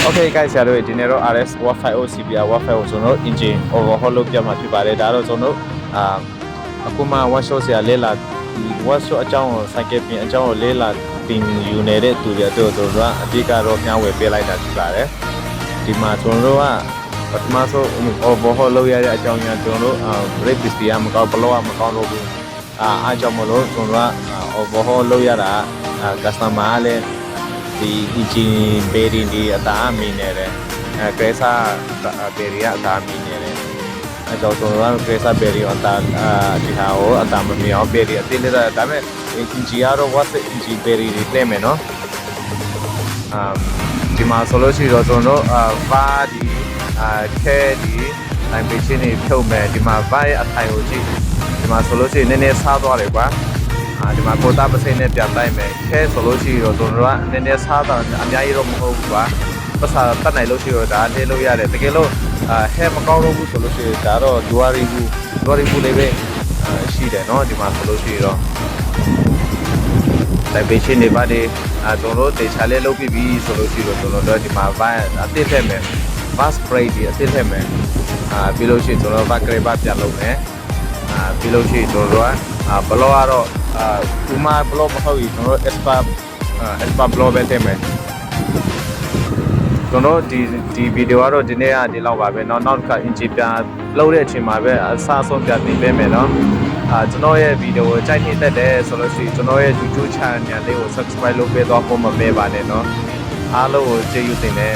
Okay guys ဆရာတို့ဒီနေ့တော့ RS 150 CBR 150ကျွန်တော် engine overhaul လုပ်ပြမှာဖြစ်ပါတယ်ဒါတော့ကျွန်တော်အခုမှ one shot ဆရာလေးလာဒီ one shot အကြောင်းကိုစိုက်ကပြင်အကြောင်းကိုလေးလာတင်ယူနေတဲ့သူတွေတို့ကအဓိကတော့မျှဝေပေးလိုက်တာဖြစ်ပါတယ်ဒီမှာကျွန်တော်တို့ကပထမဆုံး overhaul လုပ်ရတဲ့အကြောင်းညာကျွန်တော်တို့ brake piston မကောင်း blow မကောင်းတော့ဘူးအားကြောင့်မလို့ကျွန်တော်က overhaul လုပ်ရတာ customer ကလည်းဒီ engine bearing ဒီအသားမီနေတယ်Cresa bearing အသားမီနေတယ်အဲကြောင့်ကျွန်တော်က Cresa bearing အသားဒီဟာကိုအသားမမီအောင် bearing အသေးလေးဒါပေမဲ့ engine ကတော့ what engine bearing တွေတဲ့မယ်နော်ဒီမှာဆိုလို့ရှိတော့ကျွန်တော်ဘာဒီခဲဒီနိုင်ပေးချင်းနေဖြုတ်မယ်ဒီမှာဘာရဲ့အထိုင်ကိုကြည့်ဒီမှာဆိုလို့ရှိရင်နည်းနည်းစားသွားတယ်ကွာဒီမှာကိုတာပစိနဲ့ပြန်လိုက်မယ်ခဲဆိုလို့ရှိတော့ကျွန်တော်ကနည်းနည်းစားတာအများကြီးတော့မဟုတ်ဘူးကွာပတ်စာတတ်နိုင်လို့ရှိတော့ဒါလေးလို့ရတယ်တကယ်လို့ဟဲမကောင်းတော့ဘူးဆိုလို့ရှိရင်ဒါတော့ဒွာရီဘူးလေးပဲရှိတယ်เนาะဒီမှာဆိုလို့ရှိတော့လိုက်ပေးချင်းနေပါတယ်ကျွန်တော်တို့တေချာလေးလုပ်ပြီးပြီဆိုလို့ရှိတော့ကျွန်တော်တို့ဒီမှာဘာအသစ်ထည့်မယ် bus spray ဒီအသစ်ထည့်မယ်ပြီးလို့ရှိရင်ကျွန်တော် back grab ပြန်လုပ်မယ်ပြီးလို့ရှိရင်ကျွန်တော်တို့ဘလော့ကတော့ဥမာဘလော့မဟုတ်ဘူးကျွန်တော်တို့ espa ဘလော့ပဲထည့်မယ်ကျွန်တော်ဒီဗီဒီယိုကတော့ဒီနေ့ကဒီလောက်ပါပဲเนาะနောက်တစ်ခါ engine ပြန်လုပ်တဲ့အချိန်မှာပဲအစားဆုံးပြန်တင်ပေးမယ်เนาะကျွန်တော်ရဲ့ဗီဒီယိုကိုကြိုက်နေတတ်တယ်ဆိုလို့ရှိရင်ကျွန်တော်ရဲ့ YouTube channel လေးကို subscribe လုပ်ပေးသွားဖို့မမေ့ပါနဲ့เนาะအားလုံးကိုကျေးဇူးတင်တယ်